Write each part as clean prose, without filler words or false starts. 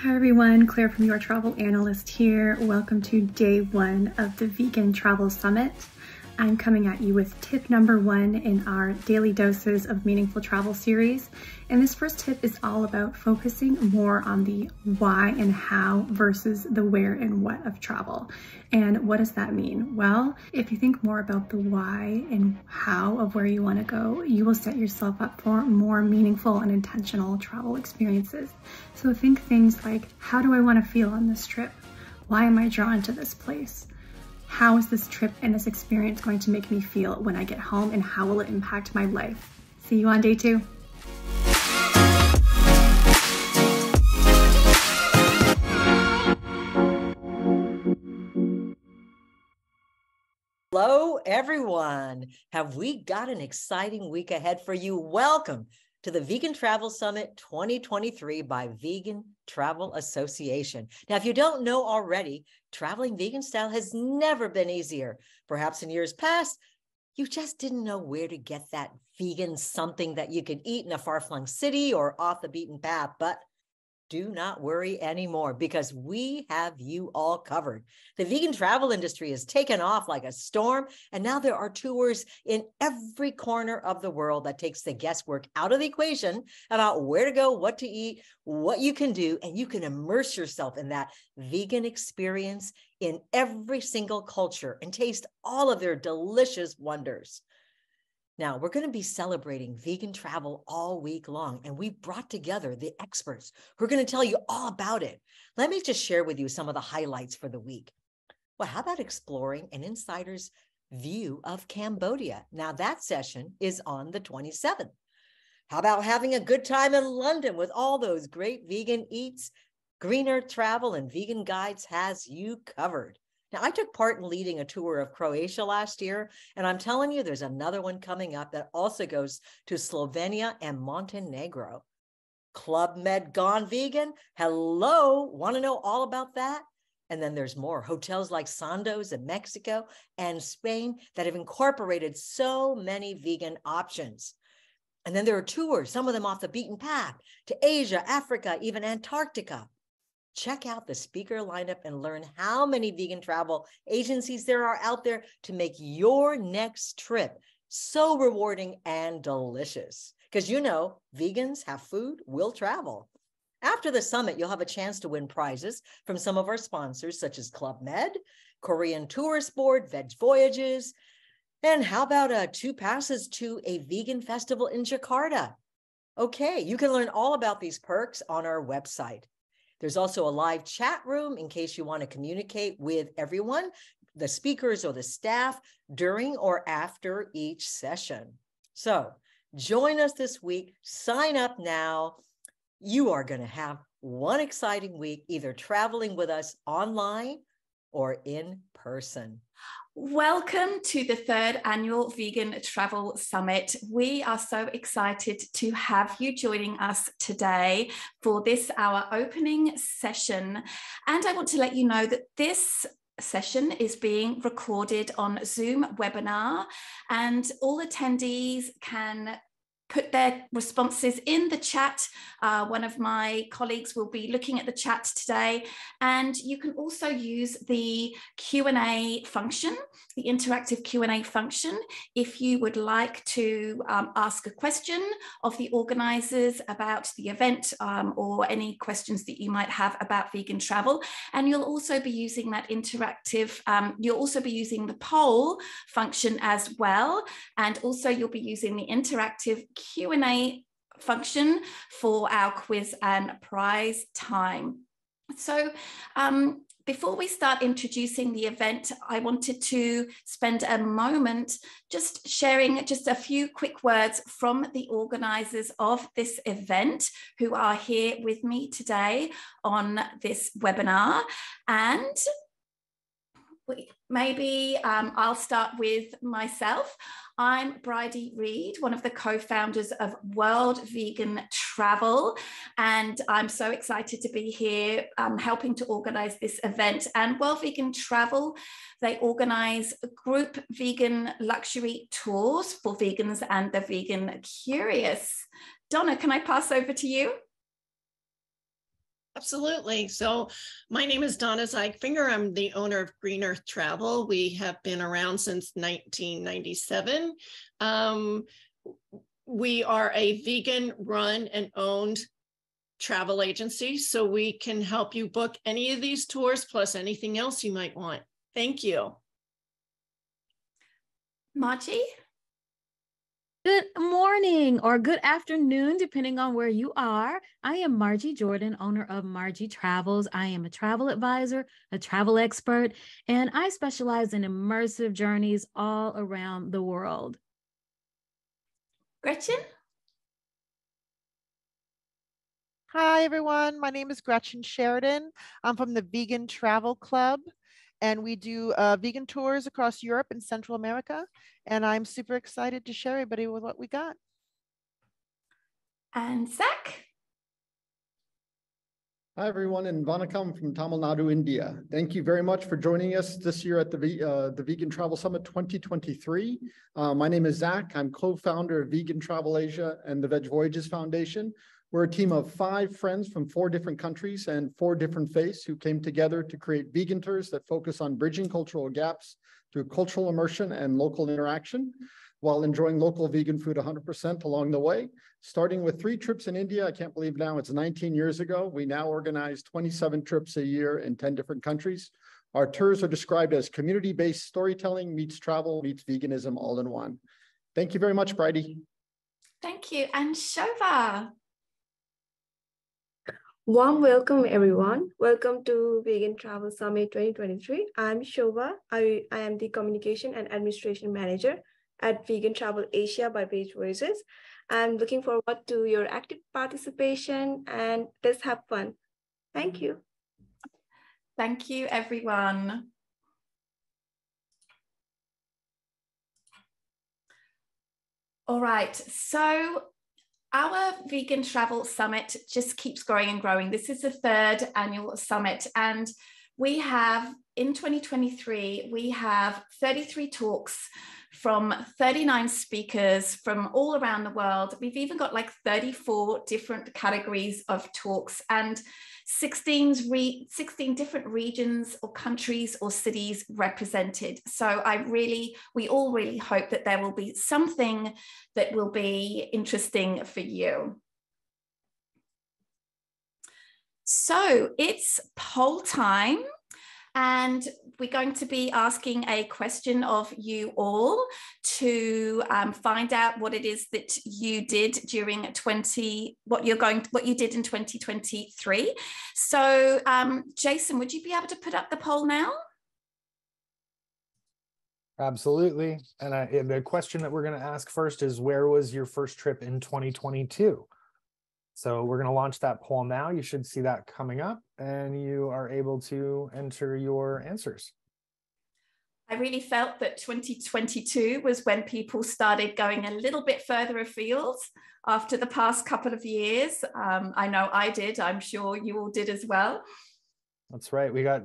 Everyone, Claire from Your Travel Analyst here. Welcome to day one of the Vegan Travel Summit. I'm coming at you with tip number one in our Daily Doses of Meaningful Travel series. And this first tip is all about focusing more on the why and how versus the where and what of travel. And what does that mean? Well, if you think more about the why and how of where you want to go, you will set yourself up for more meaningful and intentional travel experiences. So think things like, how do I want to feel on this trip? Why am I drawn to this place? How is this trip and this experience going to make me feel when I get home, and how will it impact my life? See you on day two. Hello, everyone. Have we got an exciting week ahead for you? Welcome to the Vegan Travel Summit 2023 by Vegan Travel Association. Now, if you don't know already, traveling vegan style has never been easier. Perhaps in years past, you just didn't know where to get that vegan something that you could eat in a far-flung city or off the beaten path, but do not worry anymore because we have you all covered. The vegan travel industry has taken off like a storm, and now there are tours in every corner of the world that takes the guesswork out of the equation about where to go, what to eat, what you can do, and you can immerse yourself in that vegan experience in every single culture and taste all of their delicious wonders. Now, we're going to be celebrating vegan travel all week long, and we brought together the experts who are going to tell you all about it. Let me just share with you some of the highlights for the week. Well, how about exploring an insider's view of Cambodia? Now, that session is on the 27th. How about having a good time in London with all those great vegan eats? Green Earth Travel and Vegan Guides has you covered. Now, I took part in leading a tour of Croatia last year, and I'm telling you, there's another one coming up that also goes to Slovenia and Montenegro. Club Med Gone Vegan. Hello, want to know all about that? And then there's more. Hotels like Sandoz in Mexico and Spain that have incorporated so many vegan options. And then there are tours, some of them off the beaten path, to Asia, Africa, even Antarctica. Check out the speaker lineup and learn how many vegan travel agencies there are out there to make your next trip so rewarding and delicious. Because you know, vegans have food, will travel. After the summit, you'll have a chance to win prizes from some of our sponsors, such as Club Med, Korean Tourist Board, Veg Voyages, and how about 2 passes to a vegan festival in Jakarta? Okay, you can learn all about these perks on our website. There's also a live chat room in case you want to communicate with everyone, the speakers or the staff during or after each session. So join us this week. Sign up now. You are going to have one exciting week, either traveling with us online or in person. Welcome to the 3rd annual Vegan Travel Summit. We are so excited to have you joining us today for this, our opening session. And I want to let you know that this session is being recorded on Zoom webinar, and all attendees can put their responses in the chat. One of my colleagues will be looking at the chat today, and you can also use the Q&A function, the interactive Q&A function, if you would like to ask a question of the organisers about the event or any questions that you might have about vegan travel. And you'll also be using that interactive, you'll also be using the poll function as well, and also you'll be using the interactive Q&A function for our quiz and prize time. So before we start introducing the event, I wanted to spend a moment just sharing just a few quick words from the organisers of this event who are here with me today on this webinar. And maybe I'll start with myself. I'm Bridie Reid, one of the co-founders of World Vegan Travel, and I'm so excited to be here helping to organise this event. And World Vegan Travel, they organise group vegan luxury tours for vegans and the vegan curious. Donna, can I pass over to you? Absolutely. So my name is Donna Zeigfinger. I'm the owner of Green Earth Travel. We have been around since 1997. We are a vegan run and owned travel agency, so we can help you book any of these tours plus anything else you might want. Thank you. Margie? Good morning or good afternoon, depending on where you are. I am Margie Jordan, owner of Margie Travels. I am a travel advisor, a travel expert, and I specialize in immersive journeys all around the world. Gretchen? Hi, everyone. My name is Gretchen Sheridan. I'm from the Vegan Travel Club, and we do vegan tours across Europe and Central America. And I'm super excited to share everybody with what we got. And Zach? Hi, everyone, and Vanakkam from Tamil Nadu, India. Thank you very much for joining us this year at the Vegan Travel Summit 2023. My name is Zach. I'm co-founder of Vegan Travel Asia and the Veg Voyages Foundation. We're a team of 5 friends from 4 different countries and 4 different faiths who came together to create vegan tours that focus on bridging cultural gaps through cultural immersion and local interaction, while enjoying local vegan food 100% along the way. Starting with 3 trips in India, I can't believe now it's 19 years ago, we now organize 27 trips a year in 10 different countries. Our tours are described as community-based storytelling meets travel meets veganism all in one. Thank you very much, Bridie. Thank you. And Shova? Warm welcome, everyone. Welcome to Vegan Travel Summit 2023. I'm Shova. I am the Communication and Administration Manager at Vegan Travel Asia by Veg Voyages. I'm looking forward to your active participation, and let's have fun. Thank you. Thank you, everyone. All right, so our Vegan Travel Summit just keeps growing and growing. This is the 3rd annual summit, and we have, in 2023, we have 33 talks from 39 speakers from all around the world. We've even got like 34 different categories of talks and 16 different regions or countries or cities represented. So we all really hope that there will be something that will be interesting for you. So it's poll time. And we're going to be asking a question of you all to find out what it is that you did during what you did in 2023. So Jason, would you be able to put up the poll now? Absolutely. And the question that we're going to ask first is, where was your first trip in 2022? So we're going to launch that poll now. You should see that coming up, and you are able to enter your answers. I really felt that 2022 was when people started going a little bit further afield after the past couple of years. I know I did. I'm sure you all did as well. That's right. We got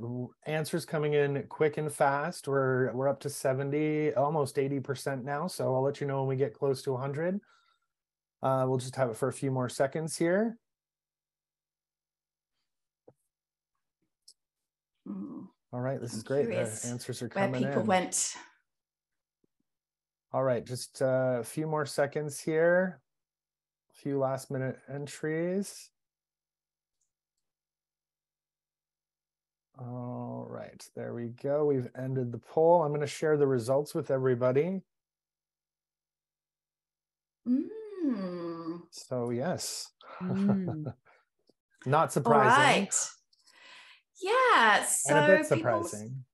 answers coming in quick and fast. We're up to 70, almost 80% now. So I'll let you know when we get close to 100. We'll just have it for a few more seconds here. All right, this is great. The answers are coming in. Where people went. All right, just a few more seconds here. A few last minute entries. All right, there we go. We've ended the poll. I'm going to share the results with everybody. So yes, not surprising. All right. Yeah, so and a bit surprising.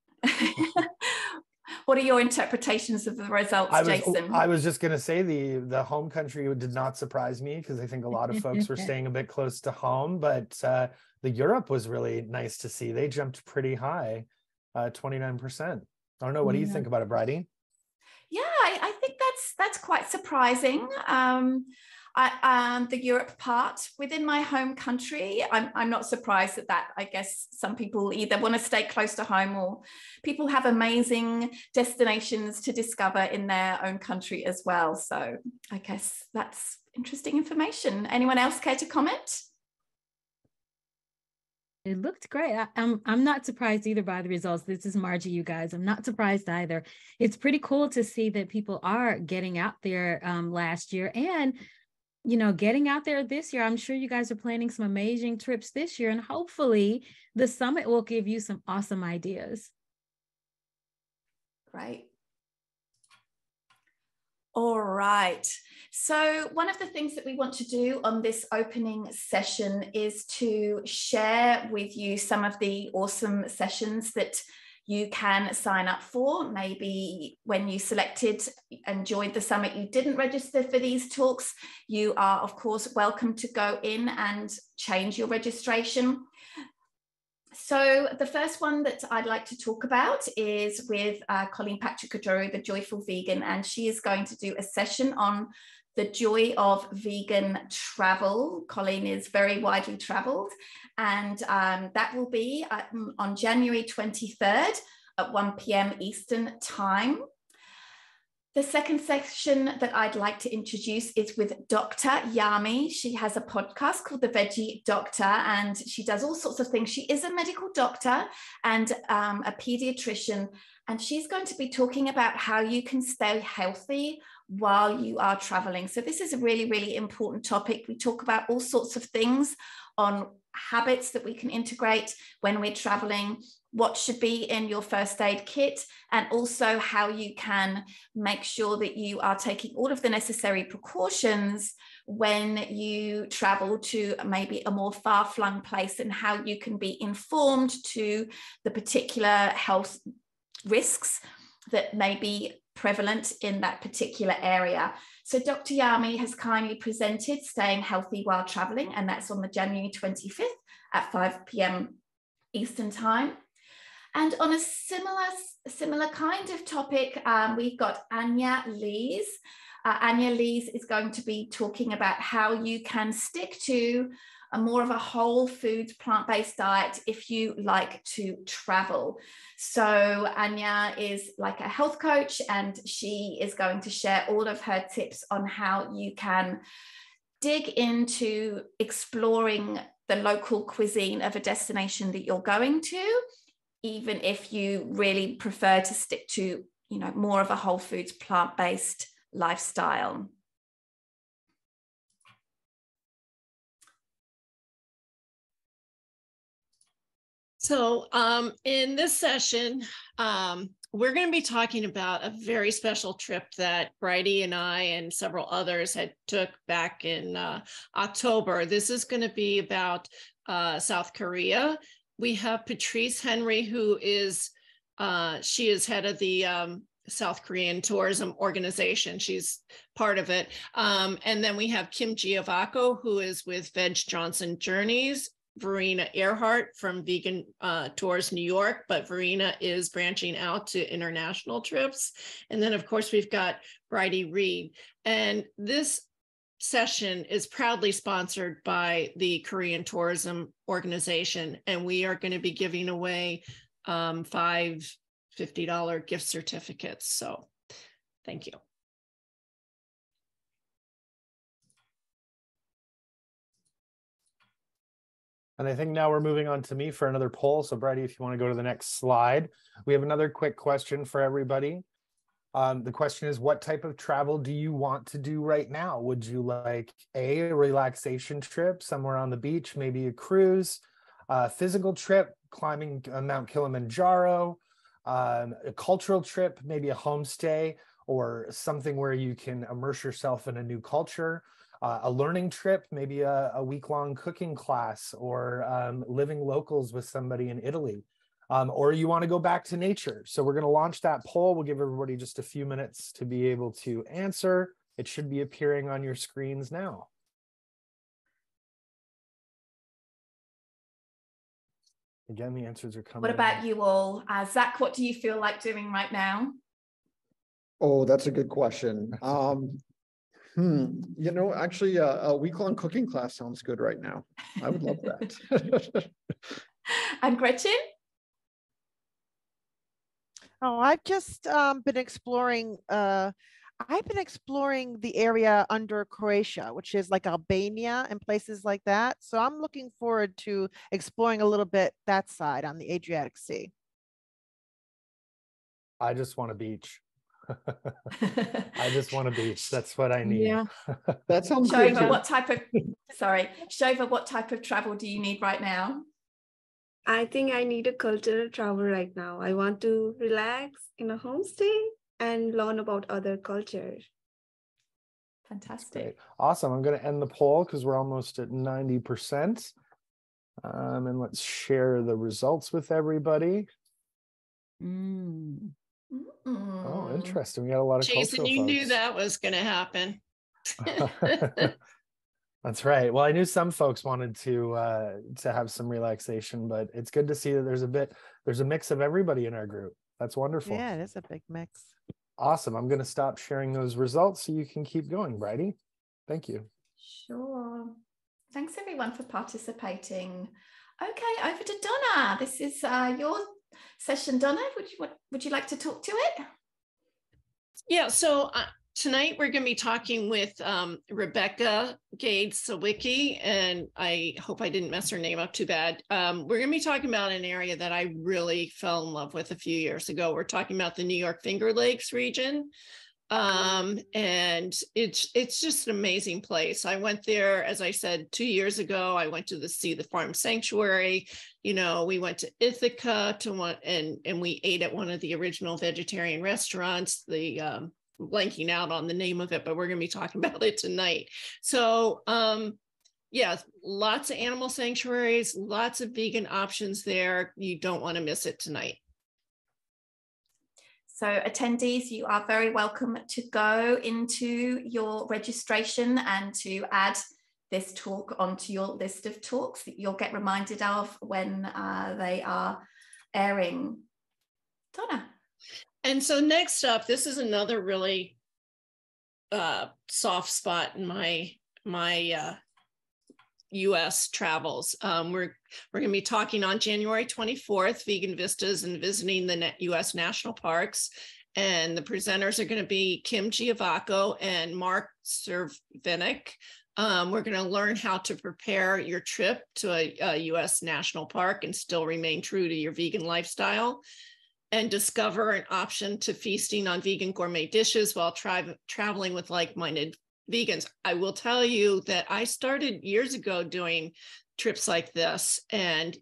What are your interpretations of the results, Jason? I was just going to say the home country did not surprise me because I think a lot of folks were staying a bit close to home, but the Europe was really nice to see. They jumped pretty high, 29%. I don't know. What do you think about it, Bridie? Yeah, I think that's quite surprising. The Europe part within my home country, I'm not surprised at that. I guess some people either want to stay close to home or people have amazing destinations to discover in their own country as well. So I guess that's interesting information. Anyone else care to comment? It looked great. I'm not surprised either by the results. This is Margie, you guys. I'm not surprised either. It's pretty cool to see that people are getting out there last year and, you know, getting out there this year. I'm sure you guys are planning some amazing trips this year, and hopefully the summit will give you some awesome ideas. Great. All right. So one of the things that we want to do on this opening session is to share with you some of the awesome sessions that you can sign up for. Maybe when you selected and joined the summit, you didn't register for these talks. You are, of course, welcome to go in and change your registration. So the first one that I'd like to talk about is with Colleen Patrick-Adjoro, the Joyful Vegan, and she is going to do a session on the joy of vegan travel. Colleen is very widely traveled, and that will be on January 23rd at 1 p.m. Eastern time. The second section that I'd like to introduce is with Dr. Yami. She has a podcast called The Veggie Doctor, and she does all sorts of things. She is a medical doctor and a pediatrician, and she's going to be talking about how you can stay healthy while you are traveling. So this is a really, really important topic. We talk about all sorts of things on habits that we can integrate when we're traveling, what should be in your first aid kit, and also how you can make sure that you are taking all of the necessary precautions when you travel to maybe a more far-flung place, and how you can be informed to the particular health risks that may be prevalent in that particular area. So Dr. Yami has kindly presented Staying Healthy While Traveling, and that's on the January 25th at 5 p.m. Eastern Time. And on a similar kind of topic, we've got Anya Lees. Anya Lees is going to be talking about how you can stick to a more of a whole foods, plant-based diet if you like to travel. So Anya is like a health coach, and she is going to share all of her tips on how you can dig into exploring the local cuisine of a destination that you're going to, even if you really prefer to stick to, you know, more of a whole foods, plant-based lifestyle. So in this session, we're going to be talking about a very special trip that Bridie and I and several others had took back in October. This is going to be about South Korea. We have Patrice Henry, who is, she is head of the South Korean Tourism Organization. She's part of it. And then we have Kim Giovacco, who is with Veg Johnson Journeys, Verena Earhart from Vegan Tours New York, but Verena is branching out to international trips. And then of course we've got Bridie Reed. And this session is proudly sponsored by the Korean Tourism Organization, and we are going to be giving away 5 $50 gift certificates. So thank you. And I think now we're moving on to me for another poll. So Brady, if you want to go to the next slide, we have another quick question for everybody. The question is, what type of travel do you want to do right now? Would you like a relaxation trip somewhere on the beach, maybe a cruise, a physical trip, climbing Mount Kilimanjaro, a cultural trip, maybe a homestay, or something where you can immerse yourself in a new culture, a learning trip, maybe a week-long cooking class, or living locals with somebody in Italy. Or you want to go back to nature. So we're going to launch that poll. We'll give everybody just a few minutes to be able to answer. It should be appearing on your screens now. Again, the answers are coming. What about you all? Zach, what do you feel like doing right now? Oh, that's a good question. You know, actually, a week-long cooking class sounds good right now. I would love that. And Gretchen? Oh, I've just been exploring. I've been exploring the area under Croatia, which is like Albania and places like that. So I'm looking forward to exploring a little bit that side on the Adriatic Sea. I just want a beach. I just want a beach. That's what I need. Yeah. That sounds good. Shova, what type of Shova, what type of travel do you need right now? I think I need a cultural travel right now. I want to relax in a homestay and learn about other cultures. Fantastic. Awesome. I'm going to end the poll because we're almost at 90%. And let's share the results with everybody. Oh, interesting. We got a lot of Jason, cultural you folks. knew that was going to happen. That's right. Well, I knew some folks wanted to have some relaxation, but it's good to see that there's a mix of everybody in our group. That's wonderful. Yeah, it is a big mix. Awesome. I'm going to stop sharing those results so you can keep going, Bridie. Thank you. Sure. Thanks everyone for participating. Okay, over to Donna. This is your session, Donna. Would you like to talk to it? Yeah, so tonight we're going to be talking with Rebecca Gade-Sawicki, and I hope I didn't mess her name up too bad. We're going to be talking about an area that I really fell in love with a few years ago. We're talking about the New York Finger Lakes region, and it's just an amazing place. I went there, as I said, 2 years ago. I went to see the Farm Sanctuary. You know, we went to Ithaca and we ate at one of the original vegetarian restaurants. Blanking out on the name of it, but we're going to be talking about it tonight. So yeah, lots of animal sanctuaries, lots of vegan options there. You don't want to miss it tonight. So attendees, you are very welcome to go into your registration and to add this talk onto your list of talks that you'll get reminded of when they are airing. Donna. And so next up, this is another really soft spot in my U.S. travels. We're going to be talking on January 24th, Vegan Vistas and visiting the U.S. national parks. And the presenters are going to be Kim Giavacco and Mark Cervenik. We're going to learn how to prepare your trip to a U.S. national park and still remain true to your vegan lifestyle, and discover an option to feasting on vegan gourmet dishes while traveling with like-minded vegans. I will tell you that I started years ago doing trips like this, and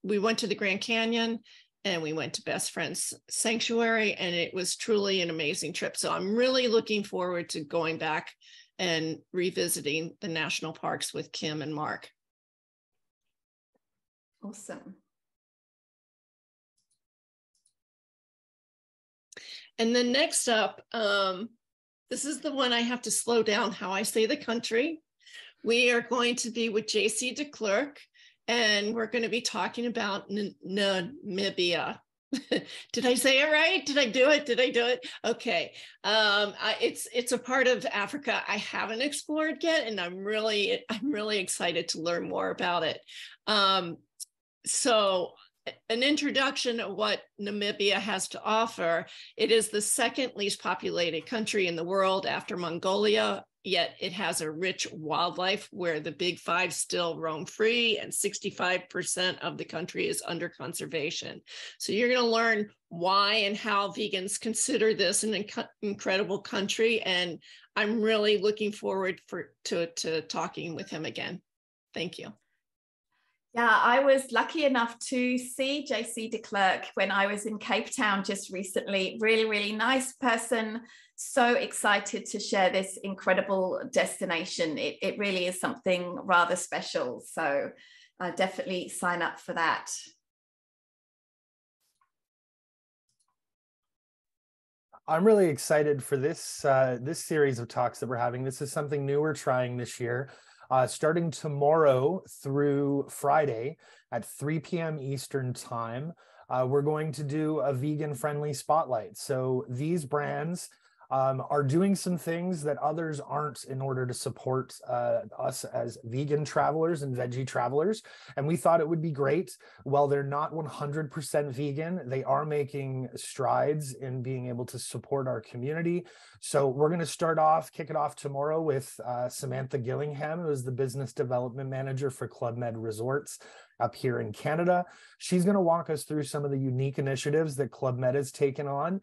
we went to the Grand Canyon and we went to Best Friends Sanctuary, and it was truly an amazing trip. So I'm really looking forward to going back and revisiting the national parks with Kim and Mark. Awesome. And then next up, this is the one I have to slow down how I say the country. We are going to be with JC de Klerk, and we're going to be talking about Namibia. Did I say it right? Did I do it? Did I do it? Okay. It's a part of Africa I haven't explored yet, and I'm really excited to learn more about it. So an introduction of what Namibia has to offer. It is the second least populated country in the world after Mongolia, yet it has a rich wildlife where the big five still roam free and 65% of the country is under conservation. So you're going to learn why and how vegans consider this an incredible country. And I'm really looking forward to talking with him again. Thank you. Yeah, I was lucky enough to see JC de Klerk when I was in Cape Town just recently. Really, really nice person. So excited to share this incredible destination. It really is something rather special. So definitely sign up for that. I'm really excited for this this series of talks that we're having. This is something new we're trying this year. Starting tomorrow through Friday at 3 p.m. Eastern time, we're going to do a vegan-friendly spotlight. So these brands are doing some things that others aren't in order to support us as vegan travelers and veggie travelers. And we thought it would be great. While they're not 100% vegan, they are making strides in being able to support our community. So we're going to kick it off tomorrow with Samantha Gillingham, who is the business development manager for Club Med Resorts up here in Canada. She's going to walk us through some of the unique initiatives that Club Med has taken on.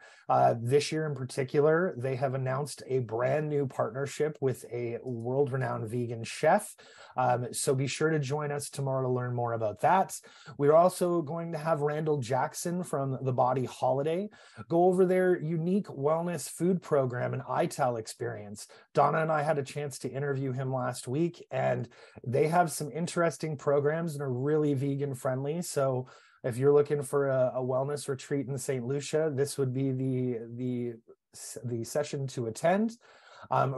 This year in particular, they have announced a brand new partnership with a world-renowned vegan chef. So be sure to join us tomorrow to learn more about that. We're also going to have Randall Jackson from The Body Holiday go over their unique wellness food program and ITAL experience. Donna and I had a chance to interview him last week, and they have some interesting programs and are really vegan friendly. So if you're looking for a wellness retreat in St. Lucia, this would be the session to attend.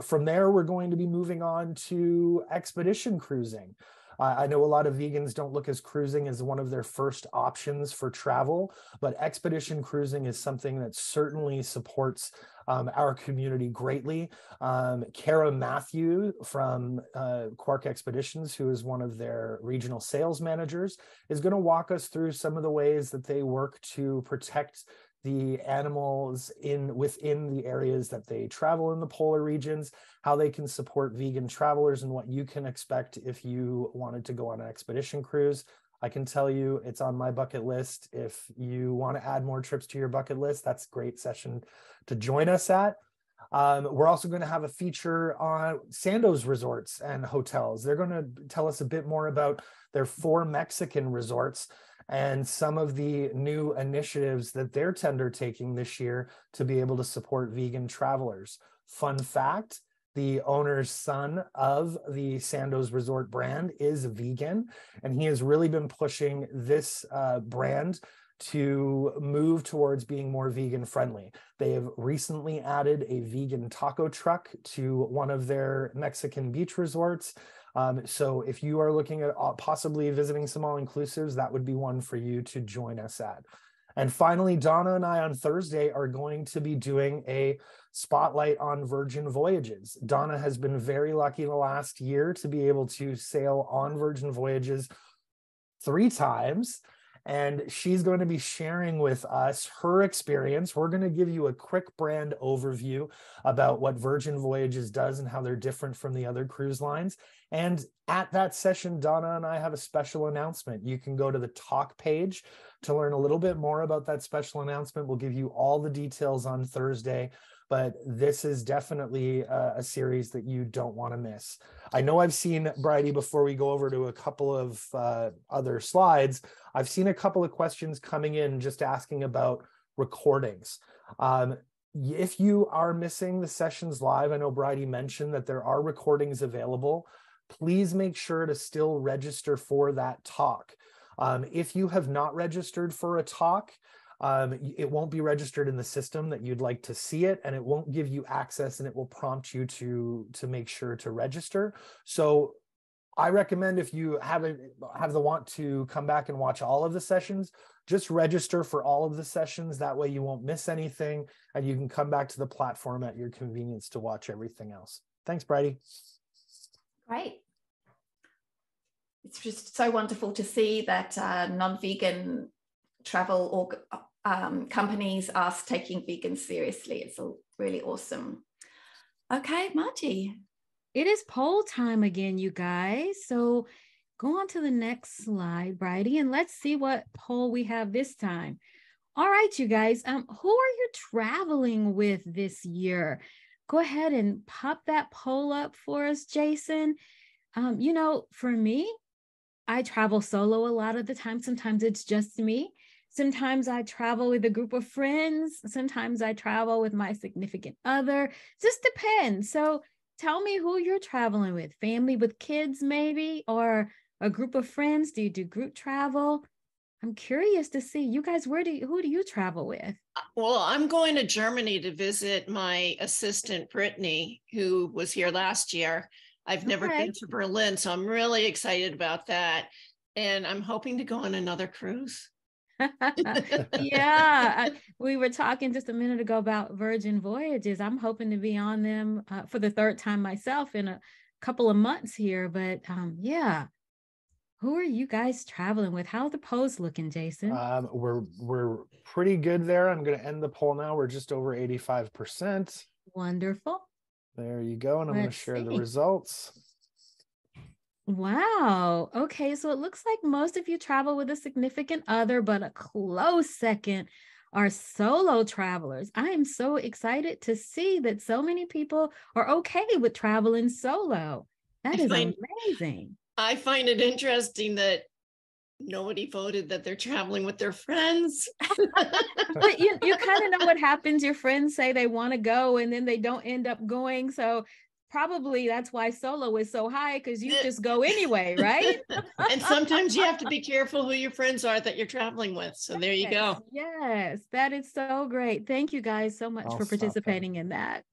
From there, we're going to be moving on to expedition cruising. I know a lot of vegans don't look as cruising as one of their first options for travel, but expedition cruising is something that certainly supports our community greatly. Kara Matthew from Quark Expeditions, who is one of their regional sales managers, is going to walk us through some of the ways that they work to protect the animals within the areas that they travel in the polar regions, how they can support vegan travelers, and what you can expect if you wanted to go on an expedition cruise. I can tell you it's on my bucket list. If you want to add more trips to your bucket list, that's a great session to join us at. We're also going to have a feature on Sandoz Resorts and Hotels. They're going to tell us a bit more about their 4 Mexican resorts and some of the new initiatives that they're taking this year to be able to support vegan travelers. Fun fact, the owner's son of the Sandoz Resort brand is vegan, and he has really been pushing this brand to move towards being more vegan friendly. They have recently added a vegan taco truck to one of their Mexican beach resorts. So if you are looking at possibly visiting some all-inclusives, that would be one for you to join us at. And finally, Donna and I on Thursday are going to be doing a spotlight on Virgin Voyages. Donna has been very lucky the last year to be able to sail on Virgin Voyages 3 times. And she's going to be sharing with us her experience. We're going to give you a quick brand overview about what Virgin Voyages does and how they're different from the other cruise lines. And at that session, Donna and I have a special announcement. You can go to the talk page to learn a little bit more about that special announcement. We'll give you all the details on Thursday, but this is definitely a series that you don't want to miss. I know I've seen, Bridie, before we go over to a couple of other slides, I've seen a couple of questions coming in just asking about recordings. If you are missing the sessions live, I know Bridie mentioned that there are recordings available. Please make sure to still register for that talk. If you have not registered for a talk, it won't be registered in the system that you'd like to see it, and it won't give you access, and it will prompt you to make sure to register. So I recommend, if you have the want to come back and watch all of the sessions, just register for all of the sessions. That way you won't miss anything, and you can come back to the platform at your convenience to watch everything else. Thanks, Bridie. Great. It's just so wonderful to see that non-vegan travel companies are taking vegans seriously. It's really awesome. Okay, Margie. It is poll time again, you guys. So go on to the next slide, Bridie, and let's see what poll we have this time. All right, you guys, who are you traveling with this year? Go ahead and pop that poll up for us, Jason. You know, for me, I travel solo a lot of the time. Sometimes it's just me. Sometimes I travel with a group of friends. Sometimes I travel with my significant other. Just depends. So tell me who you're traveling with. Family with kids, maybe, or a group of friends? Do you do group travel? I'm curious to see. You guys, who do you travel with? Well, I'm going to Germany to visit my assistant, Brittany, who was here last year. I've never been to Berlin, so I'm really excited about that. And I'm hoping to go on another cruise. Yeah, we were talking just a minute ago about Virgin Voyages. I'm hoping to be on them for the third time myself in a couple of months here. But yeah, who are you guys traveling with? How are the polls looking, Jason? We're pretty good there. I'm going to end the poll now. We're just over 85%. Wonderful. There you go. And I'm going to share the results. Wow. Okay. So it looks like most of you travel with a significant other, but a close second are solo travelers. I am so excited to see that so many people are okay with traveling solo. That is amazing. I find it interesting that nobody voted that they're traveling with their friends. But you kind of know what happens. Your friends say they want to go and then they don't end up going. So probably that's why solo is so high, because you just go anyway, right? And sometimes you have to be careful who your friends are that you're traveling with. So there you go. Yes, that is so great. Thank you guys so much for participating in that.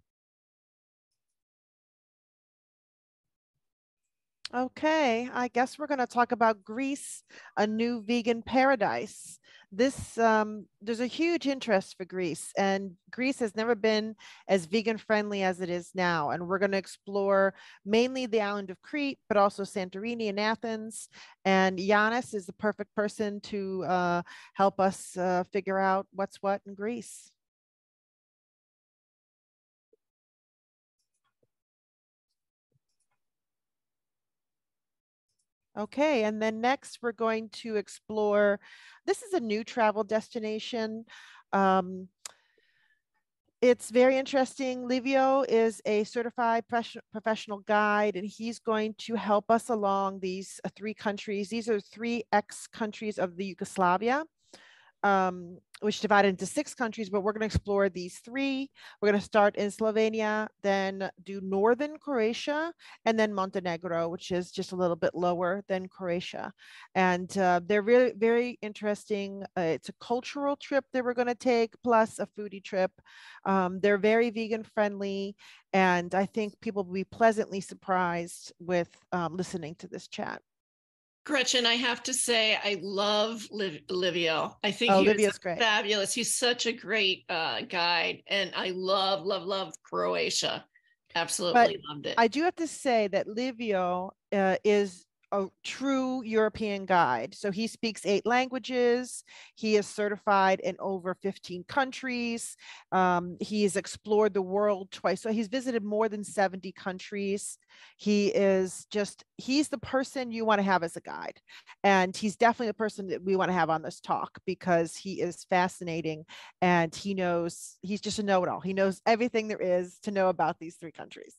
Okay, I guess we're going to talk about Greece, a new vegan paradise. There's a huge interest for Greece, and Greece has never been as vegan friendly as it is now. And we're going to explore mainly the island of Crete, but also Santorini and Athens. And Yanis is the perfect person to help us figure out what's what in Greece. Okay, and then next we're going to explore, this is a new travel destination. It's very interesting. Livio is a certified professional guide, and he's going to help us along these three countries. These are 3 ex-countries of the Yugoslavia, which divided into 6 countries, but we're going to explore these 3. We're going to start in Slovenia, then do northern Croatia, and then Montenegro, which is just a little bit lower than Croatia. And they're really very interesting. It's a cultural trip that we're going to take, plus a foodie trip. They're very vegan friendly, and I think people will be pleasantly surprised with listening to this chat. Gretchen, I have to say, I love Livio. I think Livio's great. Fabulous. He's such a great guide, and I love Croatia. Absolutely loved it. I do have to say that Livio is a true European guide. So he speaks 8 languages. He is certified in over 15 countries. He has explored the world twice. So he's visited more than 70 countries. He's the person you want to have as a guide. And he's definitely the person that we want to have on this talk, because he is fascinating and he's just a know-it-all. He knows everything there is to know about these 3 countries.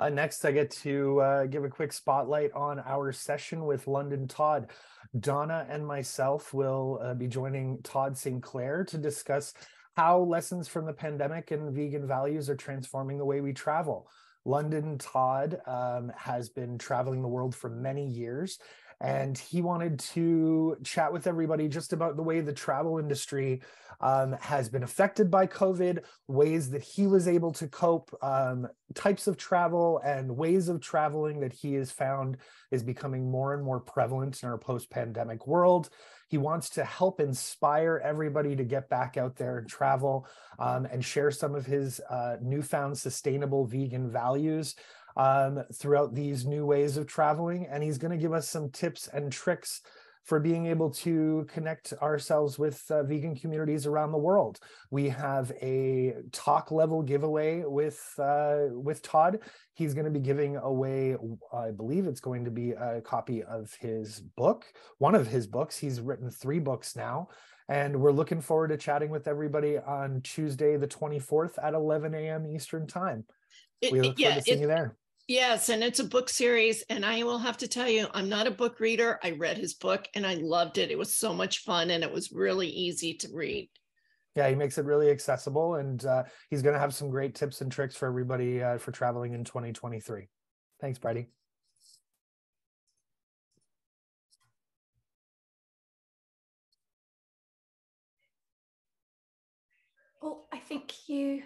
Next, I get to give a quick spotlight on our session with London Todd. Donna and myself will be joining Todd Sinclair to discuss how lessons from the pandemic and vegan values are transforming the way we travel. London Todd has been traveling the world for many years, And he wanted to chat with everybody just about the way the travel industry has been affected by COVID, ways that he was able to cope, types of travel and ways of traveling that he has found is becoming more and more prevalent in our post-pandemic world. He wants to help inspire everybody to get back out there and travel, and share some of his newfound sustainable vegan values throughout these new ways of traveling. And he's going to give us some tips and tricks for being able to connect ourselves with vegan communities around the world. We have a talk level giveaway with Todd. He's going to be giving away, I believe it's going to be a copy of his book, one of his books. He's written 3 books now. And we're looking forward to chatting with everybody on Tuesday, the 24th at 11 a.m. Eastern time. We look forward to seeing you there. Yes, and it's a book series, and I will have to tell you, I'm not a book reader. I read his book and I loved it. It was so much fun and it was really easy to read. Yeah, he makes it really accessible, and he's going to have some great tips and tricks for everybody for traveling in 2023. Thanks, Brady. Oh, I think you...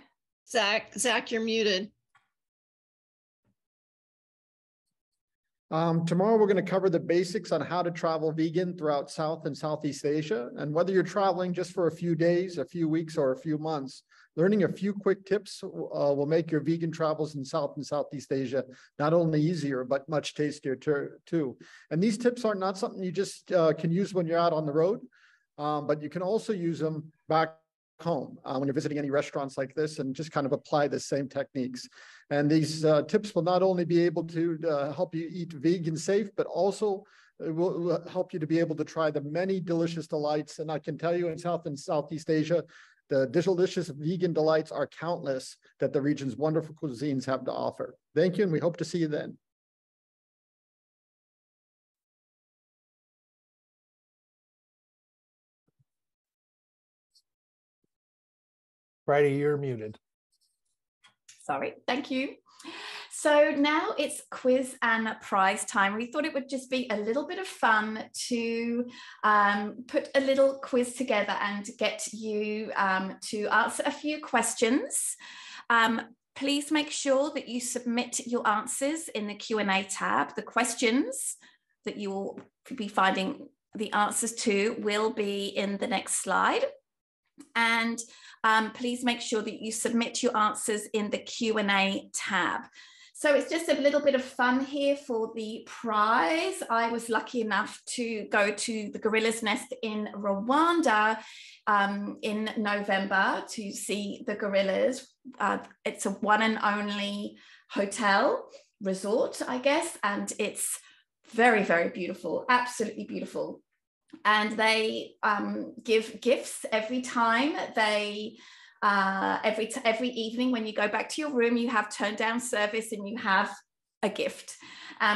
Zach, you're muted. Tomorrow, we're going to cover the basics on how to travel vegan throughout South and Southeast Asia. And whether you're traveling just for a few days, a few weeks, or a few months, learning a few quick tips will make your vegan travels in South and Southeast Asia not only easier, but much tastier too. And these tips are not something you just can use when you're out on the road, but you can also use them back home when you're visiting any restaurants like this, and just kind of apply the same techniques. And these tips will not only be able to help you eat vegan safe, but also it will help you to be able to try the many delicious delights. And I can tell you, in South and Southeast Asia, the delicious vegan delights are countless that the region's wonderful cuisines have to offer. Thank you, and we hope to see you then. Brady, you're muted. Sorry, thank you. So now it's quiz and prize time. We thought it would just be a little bit of fun to put a little quiz together and get you to answer a few questions. Please make sure that you submit your answers in the Q&A tab. The questions that you will be finding the answers to will be in the next slide. And please make sure that you submit your answers in the Q&A tab. So it's just a little bit of fun here for the prize. I was lucky enough to go to the Gorillas Nest in Rwanda in November to see the gorillas. It's a one and only hotel resort, I guess, and it's very, very beautiful, absolutely beautiful. And they give gifts every time they every evening when you go back to your room, you have turn down service and you have a gift.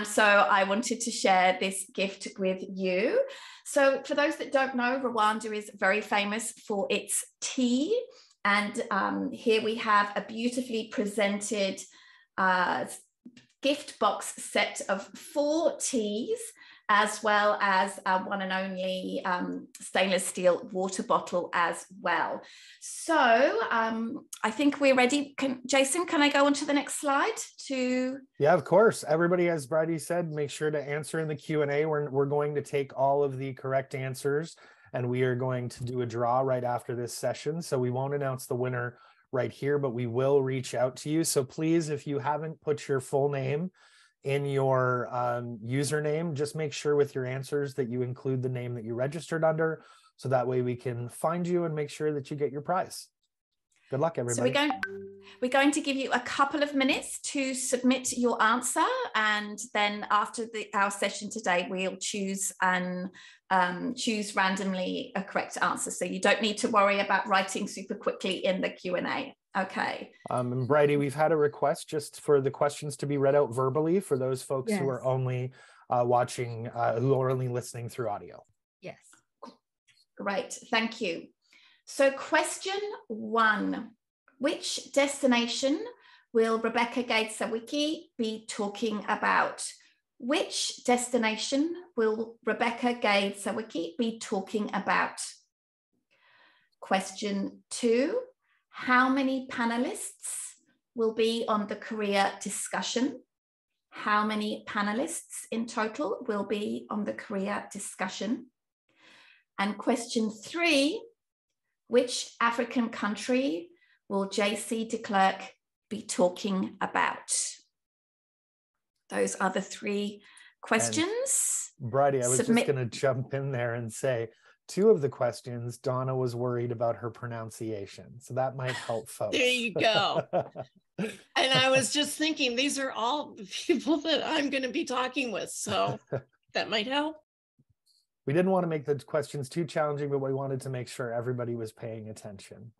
So I wanted to share this gift with you. So for those that don't know, Rwanda is very famous for its tea. And here we have a beautifully presented gift box set of 4 teas, as well as a one and only stainless steel water bottle as well. So I think we're ready. Jason, can I go on to the next slide? Yeah, of course. Everybody, as Brady said, make sure to answer in the Q&A. We're going to take all of the correct answers, and we are going to do a draw right after this session. So we won't announce the winner right here, but we will reach out to you. So please, if you haven't put your full name in your username, just make sure with your answers that you include the name that you registered under, so that way we can find you and make sure that you get your prize. Good luck, everybody. So we're going to give you a couple of minutes to submit your answer, and then after our session today, we'll choose randomly a correct answer. So you don't need to worry about writing super quickly in the Q&A. Okay. And Brady, we've had a request just for the questions to be read out verbally for those folks who are only watching, who are only listening through audio. Yes. Great. Thank you. So question 1, which destination will Rebecca Gates-Sawicki be talking about? Which destination will Rebecca Gade Sawicki be talking about? Question 2, how many panelists will be on the career discussion? How many panelists in total will be on the career discussion? And question 3, which African country will JC de Klerk be talking about? Those are the 3 questions. And Bridie, I was just going to jump in there and say, 2 of the questions, Donna was worried about her pronunciation. So that might help folks. There you go. And I was just thinking, these are all the people that I'm going to be talking with. So that might help. We didn't want to make the questions too challenging, but we wanted to make sure everybody was paying attention.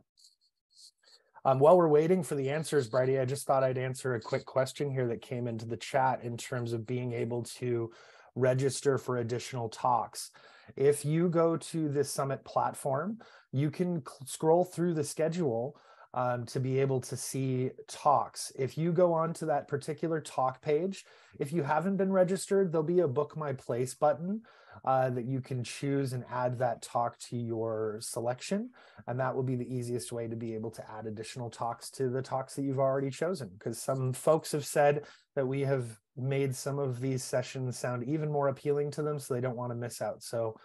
While we're waiting for the answers, Bridie, I just thought I'd answer a quick question here that came into the chat in terms of being able to register for additional talks. If you go to the Summit platform, you can scroll through the schedule to be able to see talks. If you go onto that particular talk page, if you haven't been registered, there'll be a Book My Place button that you can choose and add that talk to your selection. And that will be the easiest way to be able to add additional talks to the talks that you've already chosen. Because some folks have said that we have made some of these sessions sound even more appealing to them, so they don't want to miss out. So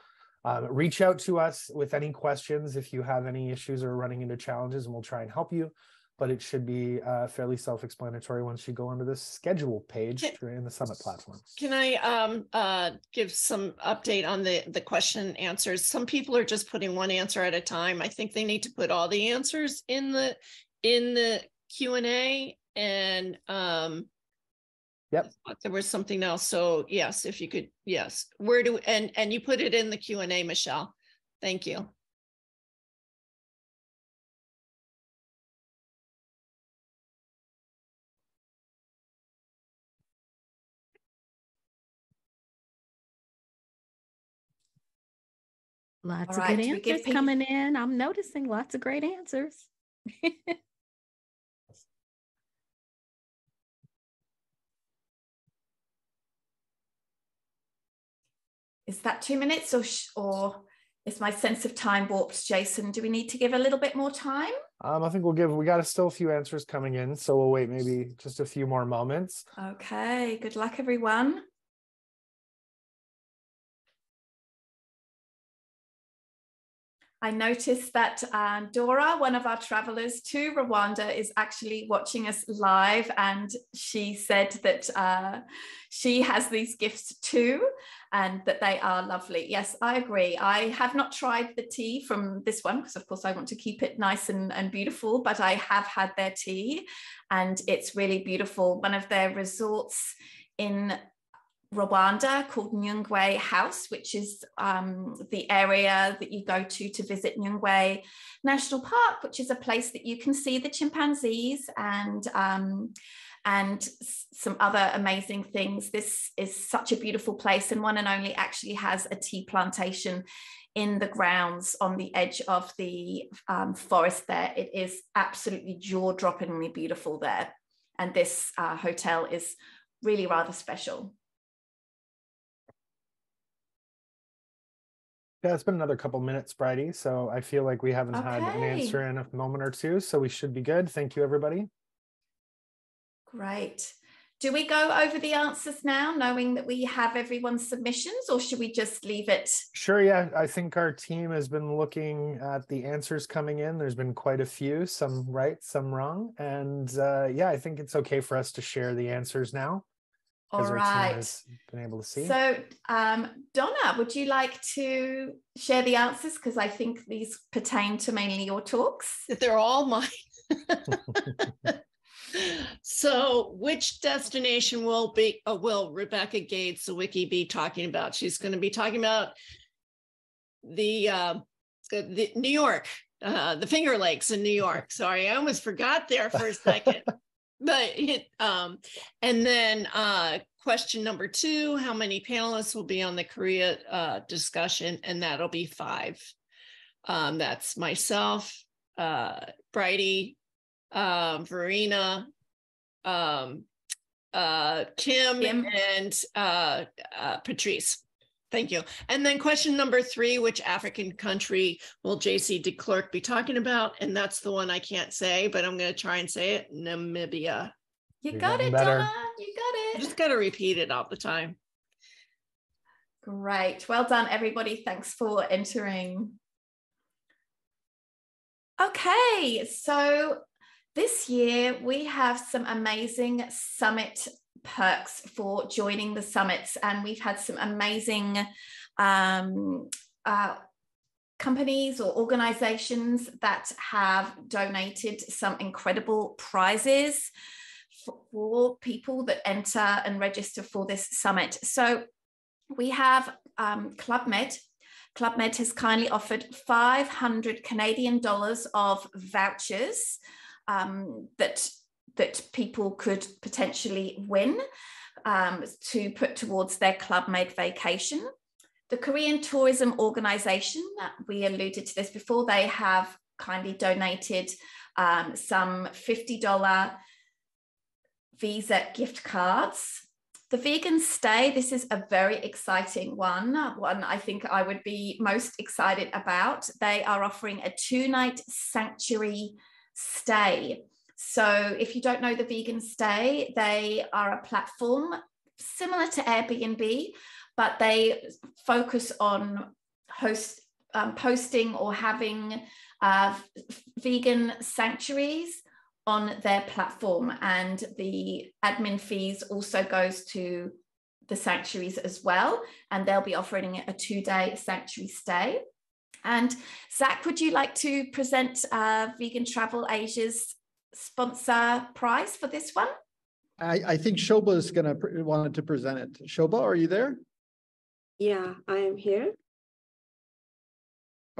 reach out to us with any questions if you have any issues or running into challenges, and we'll try and help you. But it should be fairly self-explanatory once you go onto the schedule page in the Summit platform. Can I give some update on the question and answers? Some people are just putting one answer at a time. I think they need to put all the answers in the Q&A, and yep, there was something else. So yes, if you could, yes. Where do and you put it in the Q&A, Michelle. Thank you. Lots of good answers coming in. I'm noticing lots of great answers. Is that 2 minutes or is my sense of time warped, Jason? Do we need to give a little bit more time? I think we got still a few answers coming in, so we'll wait maybe just a few more moments. Okay, good luck, everyone. I noticed that Dora, one of our travelers to Rwanda, is actually watching us live, and she said that she has these gifts too, and that they are lovely. Yes, I agree. I have not tried the tea from this one because, of course, I want to keep it nice and beautiful, but I have had their tea, and it's really beautiful. One of their resorts in Rwanda called Nyungwe House, which is the area that you go to visit Nyungwe National Park, which is a place that you can see the chimpanzees and some other amazing things. This is such a beautiful place, and One and Only actually has a tea plantation in the grounds on the edge of the forest there. It is absolutely jaw-droppingly beautiful there, and this hotel is really rather special. Yeah, it's been another couple minutes, Bridie, so I feel like we haven't had an answer in a moment or two, so we should be good. Thank you, everybody. Great. Do we go over the answers now, knowing that we have everyone's submissions, or should we just leave it? Sure, yeah. I think our team has been looking at the answers coming in. There's been quite a few, some right, some wrong. And yeah, I think it's okay for us to share the answers now. All right. Been able to see. So, Donna, would you like to share the answers? Because I think these pertain to mainly your talks. They're all mine. So, which destination will Rebecca Gade Sawicki be talking about? She's going to be talking about the New York, the Finger Lakes in New York. Sorry, I almost forgot there for a second. But and then question number 2, how many panelists will be on the Korea discussion? And that'll be 5. That's myself, Bridie, Verena, Kim, and Patrice. Thank you. And then question number 3, which African country will JC de Klerk be talking about? And that's the one I can't say, but I'm going to try and say it. Namibia. You got it, Donna. You got I it. just got to repeat it all the time. Great. Well done, everybody. Thanks for entering. Okay, so this year we have some amazing summit perks for joining the summits, and we've had some amazing companies or organizations that have donated some incredible prizes for people that enter and register for this summit. So we have Club Med. Club Med has kindly offered 500 Canadian dollars of vouchers that people could potentially win to put towards their Club Med vacation. The Korean Tourism Organization, we alluded to this before, they have kindly donated some $50 Visa gift cards. The Vegan Stay, this is a very exciting one I think I would be most excited about. They are offering a 2-night sanctuary stay. So if you don't know the Vegan Stay, they are a platform similar to Airbnb, but they focus on posting or having vegan sanctuaries on their platform, and the admin fees also goes to the sanctuaries as well, and they'll be offering a 2-day sanctuary stay. And Zach, would you like to present Vegan Travel Asia's sponsor prize for this one? I think Shobha is going to wanted to present it. Shobha, are you there? Yeah, I am here.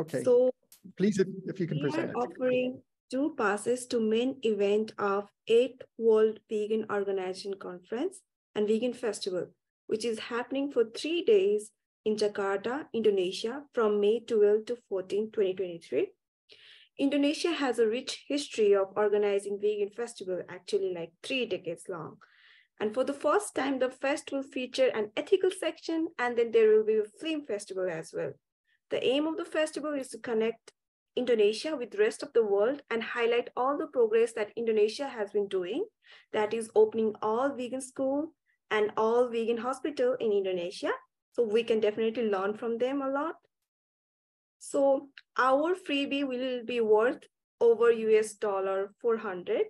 Okay. So please, if you can present it. We are offering 2 passes to main event of 8th World Vegan Organization Conference and Vegan Festival, which is happening for 3 days in Jakarta, Indonesia from May 12 to 14, 2023. Indonesia has a rich history of organizing vegan festival, actually like 3 decades long. And for the first time, the fest will feature an ethical section, and then there will be a film festival as well. The aim of the festival is to connect Indonesia with the rest of the world and highlight all the progress that Indonesia has been doing, that is opening all vegan school and all vegan hospital in Indonesia. So we can definitely learn from them a lot. So our freebie will be worth over $400,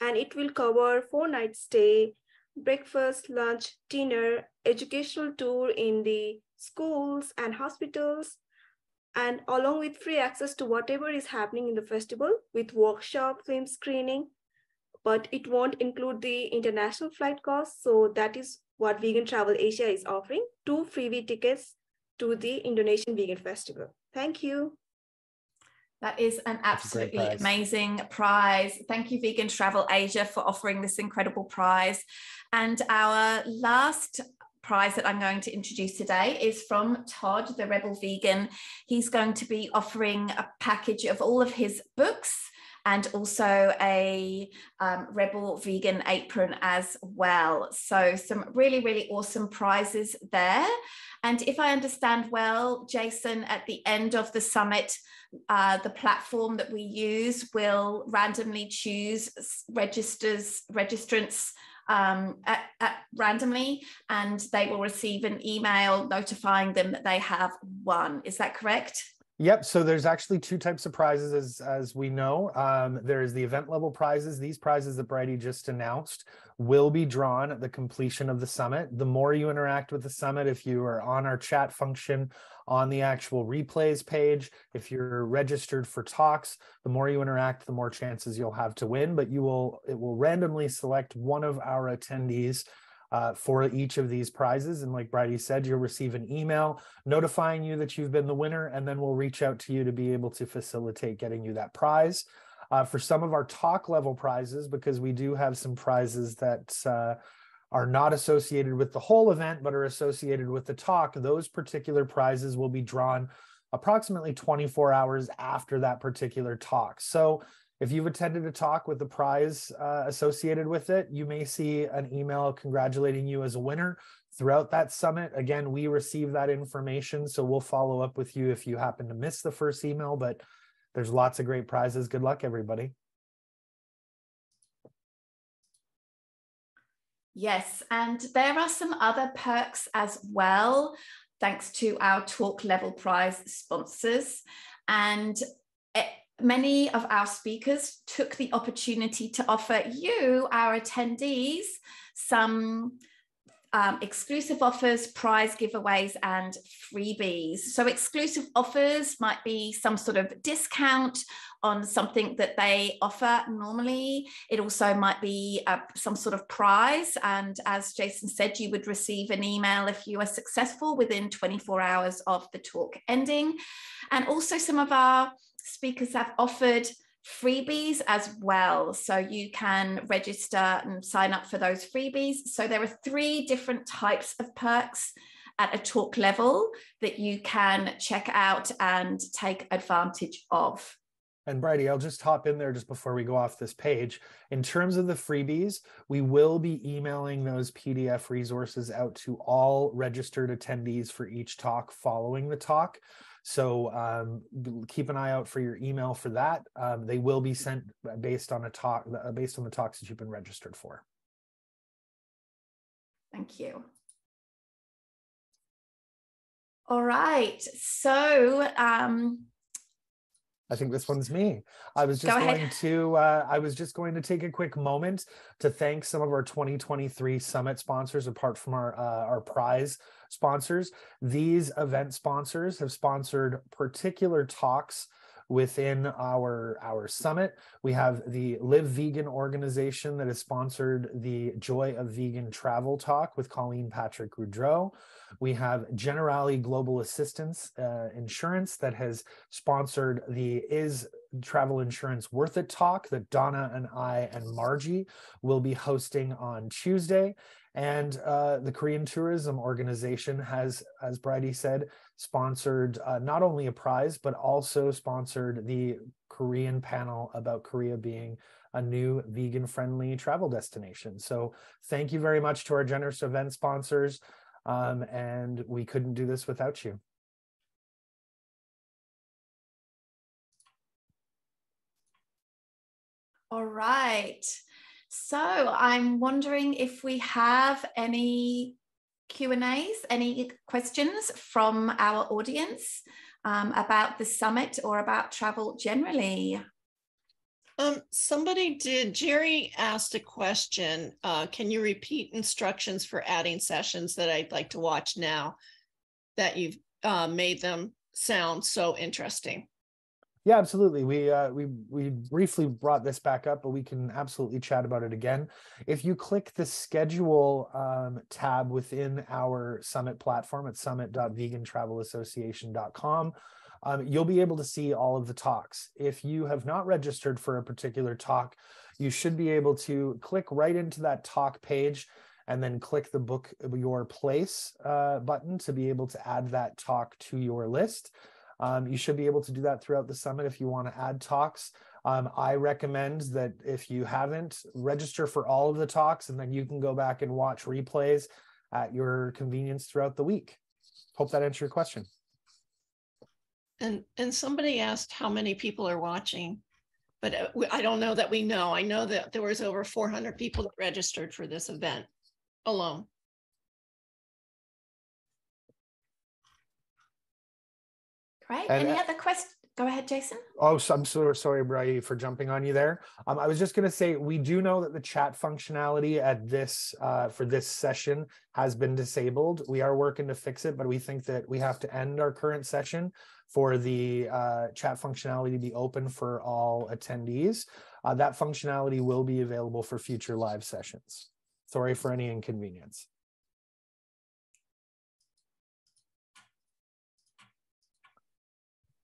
and it will cover 4-night stay, breakfast, lunch, dinner, educational tour in the schools and hospitals, and along with free access to whatever is happening in the festival with workshop, film screening, but it won't include the international flight costs. So that is what Vegan Travel Asia is offering, 2 freebie tickets to the Indonesian Vegan Festival. Thank you. That is an absolutely amazing prize. Thank you, Vegan Travel Asia, for offering this incredible prize. And our last prize that I'm going to introduce today is from Todd, the Rebel Vegan. He's going to be offering a package of all of his books and also a Rebel Vegan apron as well. So some really, really awesome prizes there. And if I understand well, Jason, at the end of the summit, the platform that we use will randomly choose registrants randomly, and they will receive an email notifying them that they have won. Is that correct? Yep. So there's actually 2 types of prizes, as we know. There is the event level prizes. These prizes that Bridie just announced will be drawn at the completion of the summit. The more you interact with the summit, if you are on our chat function, on the actual replays page, if you're registered for talks, the more you interact, the more chances you'll have to win. But it will randomly select one of our attendees for each of these prizes. And like Bridie said, you'll receive an email notifying you that you've been the winner, and then we'll reach out to you to be able to facilitate getting you that prize. For some of our talk level prizes, because we do have some prizes that are not associated with the whole event, but are associated with the talk, those particular prizes will be drawn approximately 24 hours after that particular talk. So If you've attended a talk with the prize associated with it, you may see an email congratulating you as a winner throughout that summit. Again, we receive that information, so we'll follow up with you if you happen to miss the first email, but there's lots of great prizes. Good luck, everybody. Yes, and there are some other perks as well, thanks to our Talk Level Prize sponsors. And many of our speakers took the opportunity to offer you, our attendees, some exclusive offers, prize giveaways, and freebies. So exclusive offers might be some sort of discount on something that they offer normally. It also might be some sort of prize. And as Jason said, you would receive an email if you are successful within 24 hours of the talk ending. And also some of our speakers have offered freebies as well, so you can register and sign up for those freebies. So there are 3 different types of perks at a talk level that you can check out and take advantage of. And Bridie, I'll just hop in there just before we go off this page. In terms of the freebies, we will be emailing those PDF resources out to all registered attendees for each talk following the talk. So keep an eye out for your email for that. They will be sent based on the talks that you've been registered for. Thank you. All right. So I think this one's me. I was just going to take a quick moment to thank some of our 2023 summit sponsors, apart from our prize sponsors. These event sponsors have sponsored particular talks within our summit. We have the Live Vegan organization that has sponsored the Joy of Vegan Travel Talk with Colleen Patrick Goudreau. We have Generali Global Assistance Insurance that has sponsored the Is Travel Insurance Worth It talk that Donna and I and Margie will be hosting on Tuesday. And the Korean Tourism Organization has, as Bridie said, sponsored not only a prize, but also sponsored the Korean panel about Korea being a new vegan-friendly travel destination. So thank you very much to our generous event sponsors. And we couldn't do this without you. all right. So I'm wondering if we have any Q&As, any questions from our audience about the summit or about travel generally. Jerry asked a question. Can you repeat instructions for adding sessions that I'd like to watch now that you've made them sound so interesting? Yeah, absolutely. We briefly brought this back up, but we can absolutely chat about it again. If you click the schedule tab within our summit platform at summit.vegantravelassociation.com, you'll be able to see all of the talks. If you have not registered for a particular talk, you should be able to click right into that talk page and then click the book your place button to be able to add that talk to your list. You should be able to do that throughout the summit if you want to add talks. I recommend that if you haven't, register for all of the talks, and then you can go back and watch replays at your convenience throughout the week. Hope that answered your question. And somebody asked how many people are watching, but I don't know that we know. I know that there was over 400 people that registered for this event alone. Great. Any other questions? Go ahead, Jason. Oh, so I'm so sorry, Bridie, for jumping on you there. I was just going to say, we do know that the chat functionality at this for this session has been disabled. We are working to fix it, but we think that we have to end our current session for the chat functionality to be open for all attendees. That functionality will be available for future live sessions. Sorry for any inconvenience.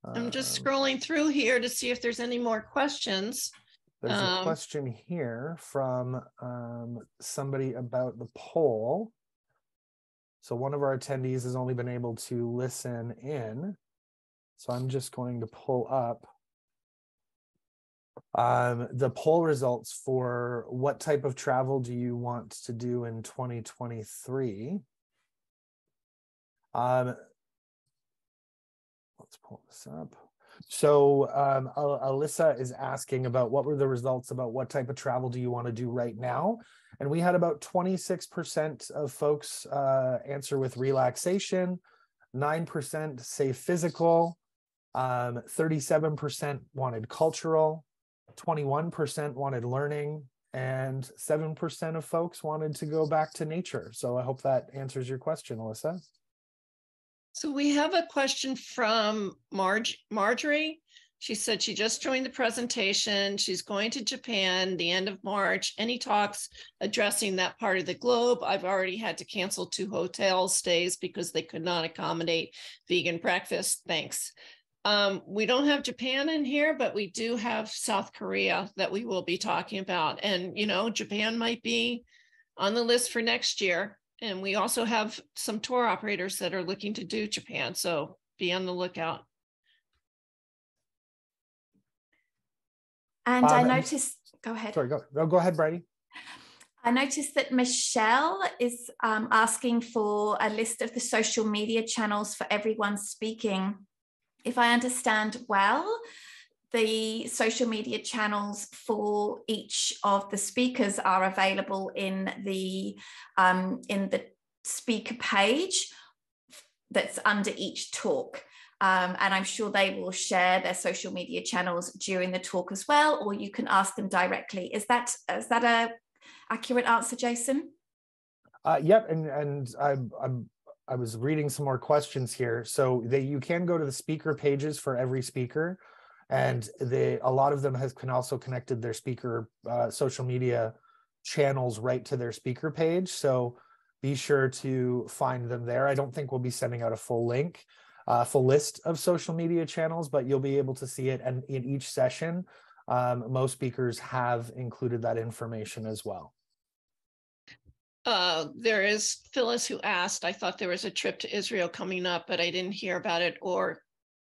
I'm just scrolling through here to see if there's any more questions. There's a question here from somebody about the poll. So one of our attendees has only been able to listen in. So I'm just going to pull up The poll results for what type of travel do you want to do in 2023? Let's pull this up. So Alyssa is asking about what were the results about what type of travel do you want to do right now? And we had about 26% of folks answer with relaxation, 9% say physical, 37% wanted cultural, 21% wanted learning, and 7% of folks wanted to go back to nature. So I hope that answers your question, Alyssa. So we have a question from Marjorie. She said she just joined the presentation. She's going to Japan the end of March. Any talks addressing that part of the globe? I've already had to cancel 2 hotel stays because they could not accommodate vegan breakfast. Thanks. We don't have Japan in here, but we do have South Korea that we will be talking about. And, you know, Japan might be on the list for next year. And we also have some tour operators that are looking to do Japan. So be on the lookout. And I noticed, go ahead. Sorry, go ahead, Brady. I noticed that Michelle is asking for a list of the social media channels for everyone speaking. If I understand well, the social media channels for each of the speakers are available in the speaker page that's under each talk. And I'm sure they will share their social media channels during the talk as well, or you can ask them directly. Is that a accurate answer, Jason? Yep, and I was reading some more questions here. So you can go to the speaker pages for every speaker, and a lot of them can also connected their speaker social media channels right to their speaker page. So be sure to find them there. I don't think we'll be sending out a full list of social media channels, but you'll be able to see it. And in each session, most speakers have included that information as well. There is Phyllis who asked, I thought there was a trip to Israel coming up, but I didn't hear about it or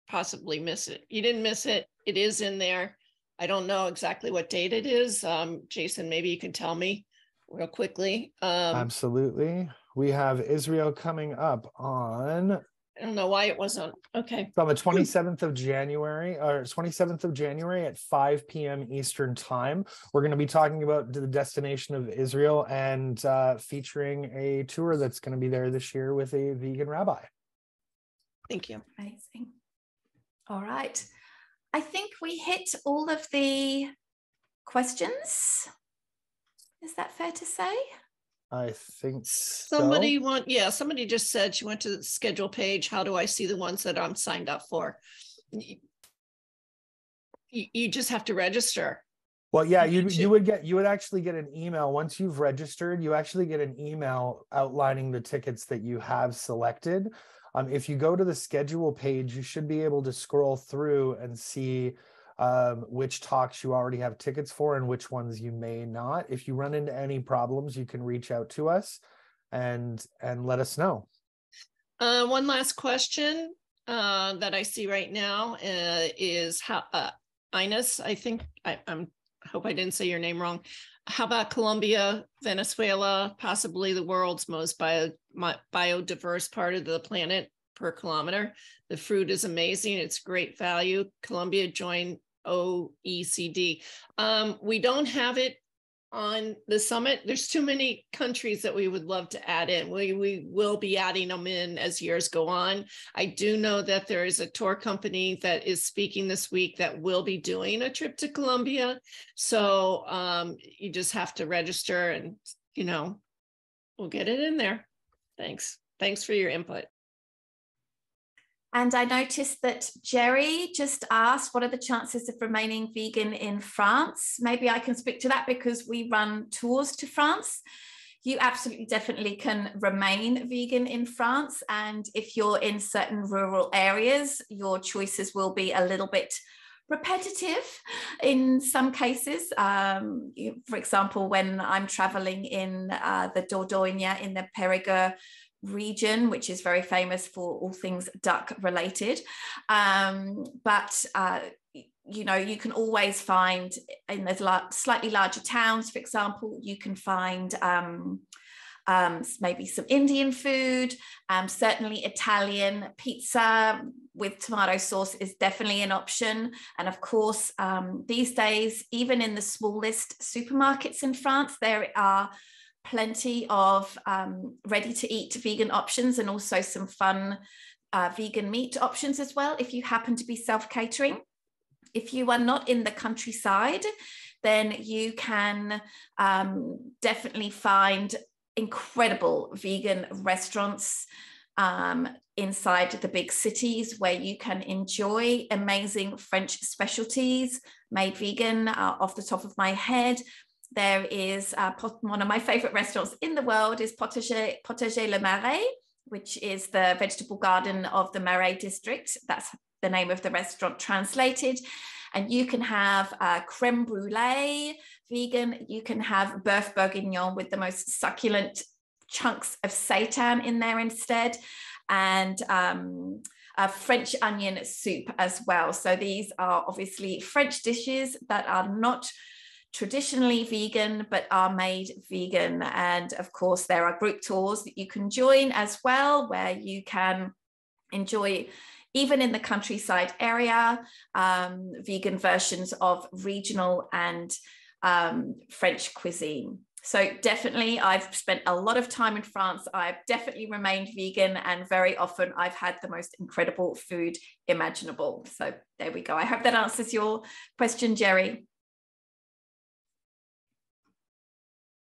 possibly miss it. You didn't miss it. It is in there. I don't know exactly what date it is. Jason, maybe you can tell me real quickly. Absolutely. We have Israel coming up on... I don't know why it wasn't. Okay. It's on the 27th of January, or 27th of January at 5 p.m. Eastern time. We're going to be talking about the destination of Israel and featuring a tour that's going to be there this year with a vegan rabbi. Thank you. Amazing. All right. I think we hit all of the questions. Is that fair to say? I think somebody somebody just said she went to the schedule page. How do I see the ones that I'm signed up for? You just have to register. Well, yeah, you would actually get an email once you've registered. You actually get an email outlining the tickets that you have selected. If you go to the schedule page, you should be able to scroll through and see which talks you already have tickets for and which ones you may not. If you run into any problems, you can reach out to us and let us know. One last question that I see right now is how Ines, I think I hope I didn't say your name wrong. How about Colombia, Venezuela, possibly the world's most biodiverse part of the planet per kilometer? The fruit is amazing. It's great value. Colombia joined OECD. We don't have it on the summit. There's too many countries that we would love to add in. We will be adding them in as years go on. I do know that there is a tour company that is speaking this week that will be doing a trip to Colombia. So you just have to register and, we'll get it in there. Thanks. Thanks for your input. And I noticed that Jerry just asked, what are the chances of remaining vegan in France? Maybe I can speak to that because we run tours to France. You absolutely definitely can remain vegan in France. And if you're in certain rural areas, your choices will be a little bit repetitive in some cases. For example, when I'm traveling in the Dordogne, in the Périgord region, which is very famous for all things duck related, but you know, you can always find in the slightly larger towns, for example, you can find maybe some Indian food, certainly Italian pizza with tomato sauce is definitely an option. And of course, these days, even in the smallest supermarkets in France, there are plenty of ready-to-eat vegan options, and also some fun vegan meat options as well, if you happen to be self-catering. If you are not in the countryside, then you can definitely find incredible vegan restaurants inside the big cities where you can enjoy amazing French specialties made vegan. Off the top of my head, there is one of my favorite restaurants in the world is Potager Le Marais, which is the vegetable garden of the Marais district. That's the name of the restaurant translated. And you can have creme brulee vegan. You can have boeuf bourguignon with the most succulent chunks of seitan in there instead, and a French onion soup as well. So these are obviously French dishes that are not traditionally vegan, but are made vegan. And of course, there are group tours that you can join as well, where you can enjoy, even in the countryside area, vegan versions of regional and French cuisine. So definitely, I've spent a lot of time in France. I've definitely remained vegan, and very often I've had the most incredible food imaginable. So there we go. I hope that answers your question, Jerry.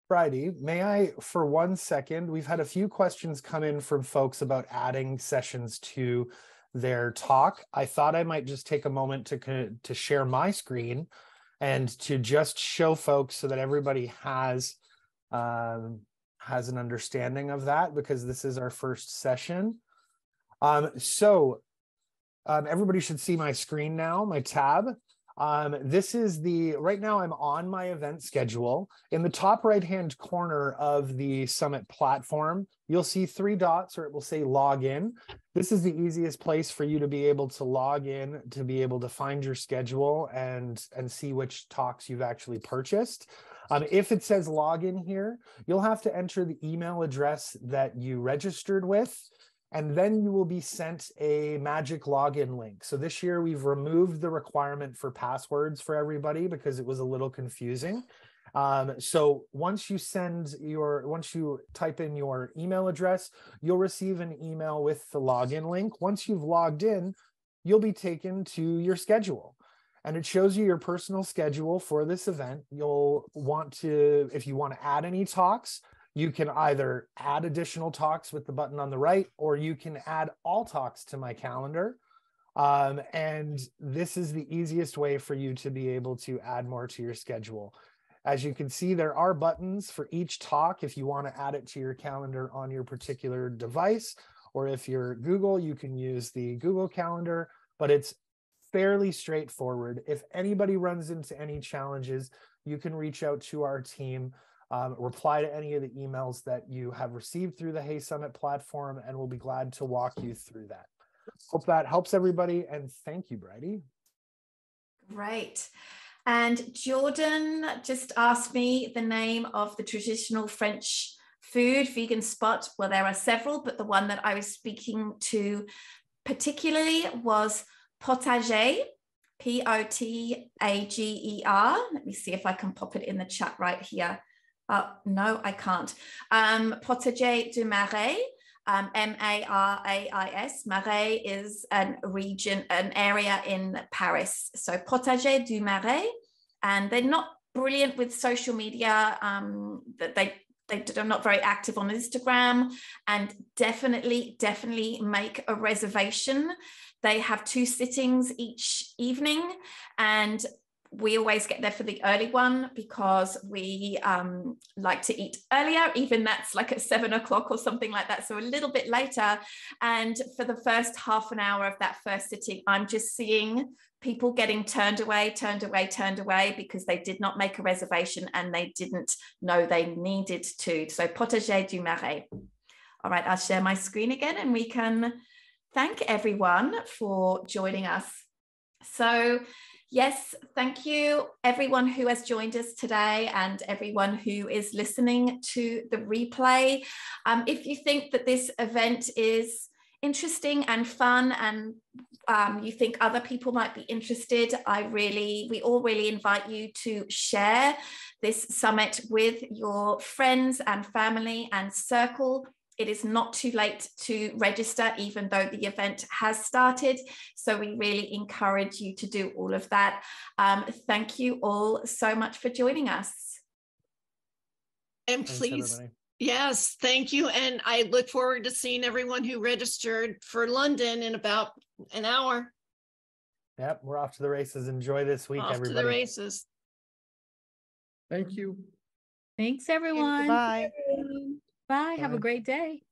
Bridie, may I, for 1 second, we've had a few questions come in from folks about adding sessions to their talk. I thought I might just take a moment to share my screen and to just show folks so that everybody has an understanding of that, because this is our first session. Everybody should see my screen now, my tab. This is right now I'm on my event schedule. In the top right-hand corner of the Summit platform, you'll see 3 dots, or it will say log in. This is the easiest place for you to be able to log in, to be able to find your schedule and see which talks you've actually purchased. If it says login here, you'll have to enter the email address that you registered with, and then you will be sent a magic login link. So this year we've removed the requirement for passwords for everybody because it was a little confusing. So once you type in your email address, you'll receive an email with the login link. Once you've logged in, you'll be taken to your schedule, and it shows you your personal schedule for this event. You'll want to, if you want to add any talks, you can either add additional talks with the button on the right, or you can add all talks to my calendar. And this is the easiest way for you to be able to add more to your schedule. As you can see, there are buttons for each talk if you want to add it to your calendar on your particular device, or if you're Google, you can use the Google Calendar, but it's fairly straightforward. If anybody runs into any challenges, you can reach out to our team, reply to any of the emails that you have received through the Hey Summit platform, and we'll be glad to walk you through that. Hope that helps everybody, and thank you, Bridie. Great. And Jordan just asked me the name of the traditional French food vegan spot. Well, there are several, but the one that I was speaking to particularly was Potager, P-O-T-A-G-E-R. Let me see if I can pop it in the chat right here. No, I can't. Potager du Marais, M-A-R-A-I-S. Marais is an area in Paris. So Potager du Marais, and they're not brilliant with social media. They're not very active on Instagram, and definitely make a reservation. They have 2 sittings each evening, and we always get there for the early one because we like to eat earlier, even that's like at 7 o'clock or something like that, so a little bit later. And for the first half an hour of that first sitting, I'm just seeing people getting turned away because they did not make a reservation and they didn't know they needed to. So Potager du Marais. All right, I'll share my screen again and we can thank everyone for joining us. So Yes, thank you everyone who has joined us today and everyone who is listening to the replay. If you think that this event is interesting and fun and you think other people might be interested, we all really invite you to share this summit with your friends and family and circle. It is not too late to register, even though the event has started. So we really encourage you to do all of that. Thank you all so much for joining us. And Thanks, please, everybody. yes, thank you. And I look forward to seeing everyone who registered for London in about an hour. Yep, we're off to the races. Enjoy this week, Off everybody. to the races. Thank you. Thanks, everyone. Bye. Bye. Have a Bye. great day.